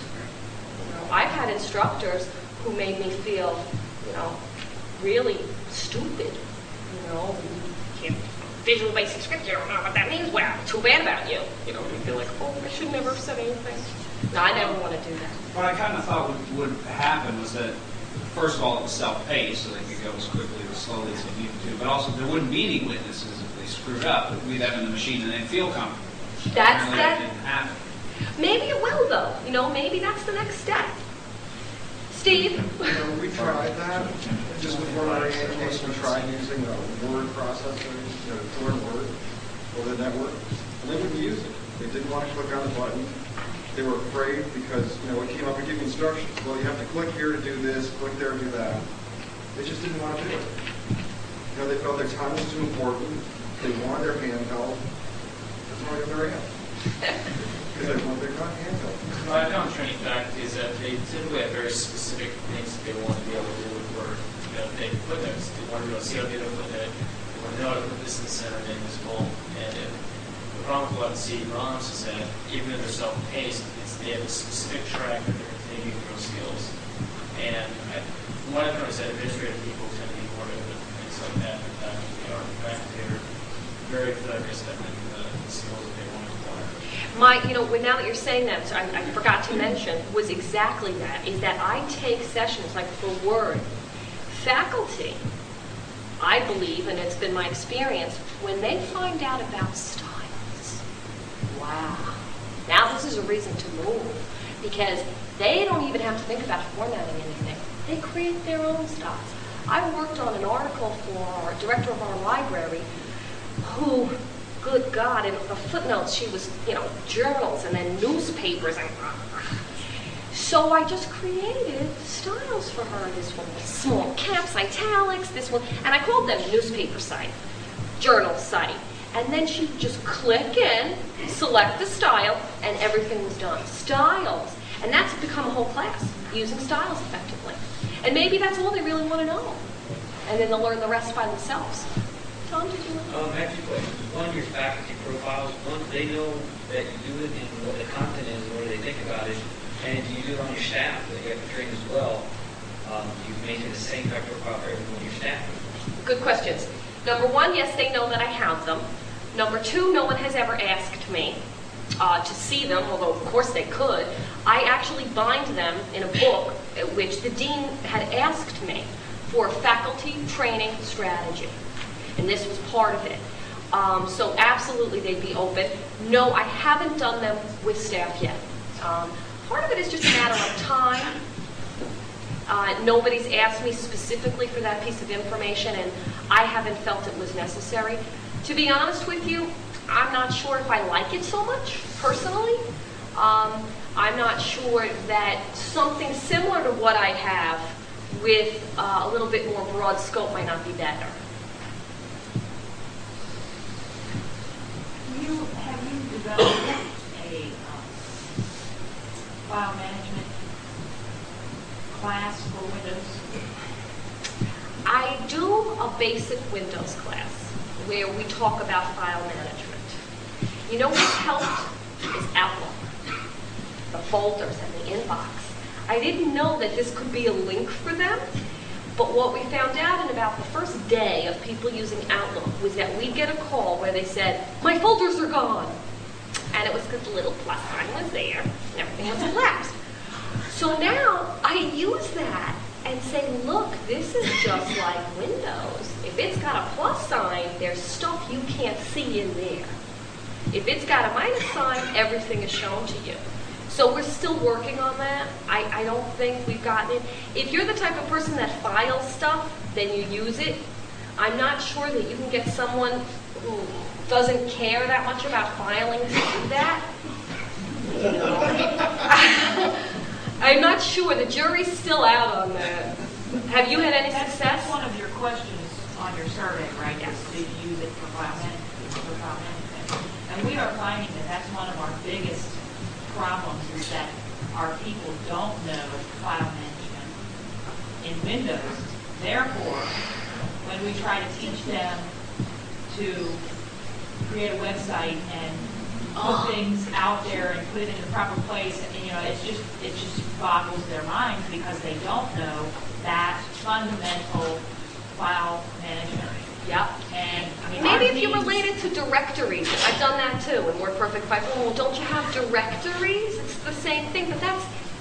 You know, I've had instructors who made me feel, you know, really stupid. You know, can't Visual Basic Script, you don't know what that means. Well, too bad about you. You know, you feel like, oh, I should never have said anything. No, I never want to do that. What I kind of thought would happen was that, first of all, it was self-paced, so they could go as quickly or slowly as they needed to. But also, there wouldn't be any witnesses if they screwed up. We'd have in the machine and they'd feel comfortable. That didn't happen. Maybe it will, though. You know, maybe that's the next step. Steve? You know, we tried that. Just with one orientation, we tried using a word processor, you know, to learn Word over the network. And they wouldn't use it. They didn't want to click on the button. They were afraid because, you know, it came up and gave instructions. Well, you have to click here to do this, click there to do that. They just didn't want to do it. You know, they felt their time was too important. They wanted their handheld. That's why they're very happy. Because they want their handheld. What I found training faculty is that they typically have very specific things that they want to be able to do with Word. You know, they footnotes. They want to be able to see how to get a footnote. They want to know how to put this in the center and invisible. And the problem with a lot of CD-ROMs is that even though they're self-paced, they have a specific track that they're continuing those skills. And one of them is that administrative people tend to be more open to things like that than faculty are. In fact, they're very focused, I think, the skills that they want to acquire. Now that you're saying that, so I forgot to mention, was exactly that, is that I take sessions like for Word. Faculty, I believe, and it's been my experience, when they find out about styles, wow, now this is a reason to move, because they don't even have to think about formatting anything. They create their own styles. I worked on an article for our director of our library who, good God, in the footnotes she was, journals and then newspapers. So I just created styles for her. This one with small caps, italics, this one, and I called them newspaper site, journal site. And then she'd just click in, select the style, and everything was done. Styles. And that's become a whole class, using styles effectively. And maybe that's all they really want to know. And then they'll learn the rest by themselves. Tom, did you want to? I have two questions. One, your faculty profiles. One, they know that you do it and what the content is and what they think about it. And do you do it on your staff? That you have to train as well. Do you maintain the same type of profile for everyone on your staff? Good questions. Number one, yes, they know that I have them. Number two, no one has ever asked me to see them, although of course they could. I actually bind them in a book, which the dean had asked me for faculty training strategy. And this was part of it. So absolutely they'd be open. No, I haven't done them with staff yet. Part of it is just a matter of time. Nobody's asked me specifically for that piece of information, and I haven't felt it was necessary. To be honest with you, I'm not sure if I like it so much, personally. I'm not sure that something similar to what I have with a little bit more broad scope might not be better. Have you developed a file management class for Windows? I do a basic Windows class where we talk about file management. You know what helped is Outlook, the folders and the inbox. I didn't know that this could be a link for them, but what we found out in about the first day of people using Outlook was that we'd get a call where they said, my folders are gone. And it was because the little plus sign was there and everything was collapsed. So now I use that and say, look, this is just like Windows. If it's got a plus sign, there's stuff you can't see in there. If it's got a minus sign, everything is shown to you. So we're still working on that. I don't think we've gotten it. If you're the type of person that files stuff, then you use it. I'm not sure that you can get someone who doesn't care that much about filing to do that. I'm not sure. The jury's still out on that. Have you had any success? That's one of your questions on your survey, right? Yes. Is, do you use it for file management? And we are finding that that's one of our biggest problems, is that our people don't know file management in Windows. Therefore, when we try to teach them to create a website and put things out there and put it in the proper place, and it just boggles their minds because they don't know that fundamental file management. Yep. And maybe if you relate it to directories, I've done that too in WordPerfect 5. Oh, don't you have directories? It's the same thing, but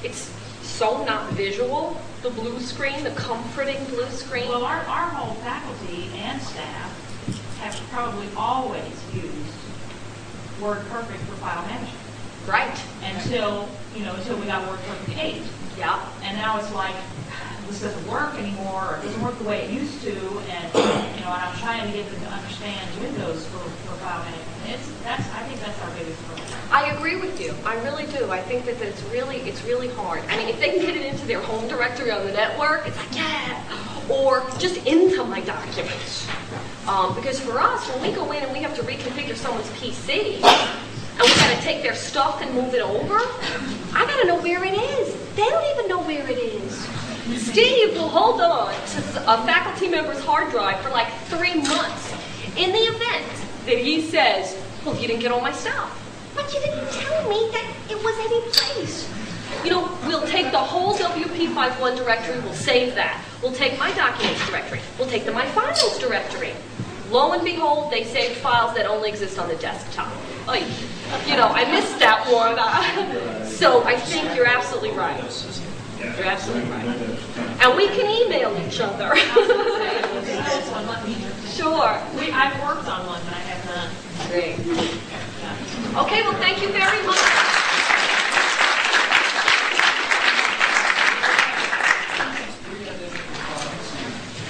it's so not visual. The blue screen, the comforting blue screen. Well, our whole faculty and staff have probably always used WordPerfect for file management. Right. Until we got WordPerfect 8. Yeah. And now it's like, this doesn't work anymore, or it doesn't work the way it used to, and I'm trying to get them to understand Windows for file management. I think that's our biggest problem. I agree with you. I really do. I think that it's really hard. I mean, if they can get it into their home directory on the network, it's like, yeah, or just into my documents. Because for us, when we go in and we have to reconfigure someone's PC, and we got to take their stuff and move it over, I got to know where it is. They don't even know where it is. Steve will hold on to a faculty member's hard drive for like 3 months in the event that he says, well, you didn't get all my stuff. But you didn't tell me that it was any place. We'll take the whole WP51 directory, we'll save that. We'll take my documents directory. We'll take the my files directory. Lo and behold, they saved files that only exist on the desktop. Like, you know, I missed that one. So I think you're absolutely right. You're absolutely right. And we can email each other. Sure. I've worked on one, but I have not. Great. Okay, well, thank you very much.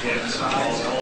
Yeah,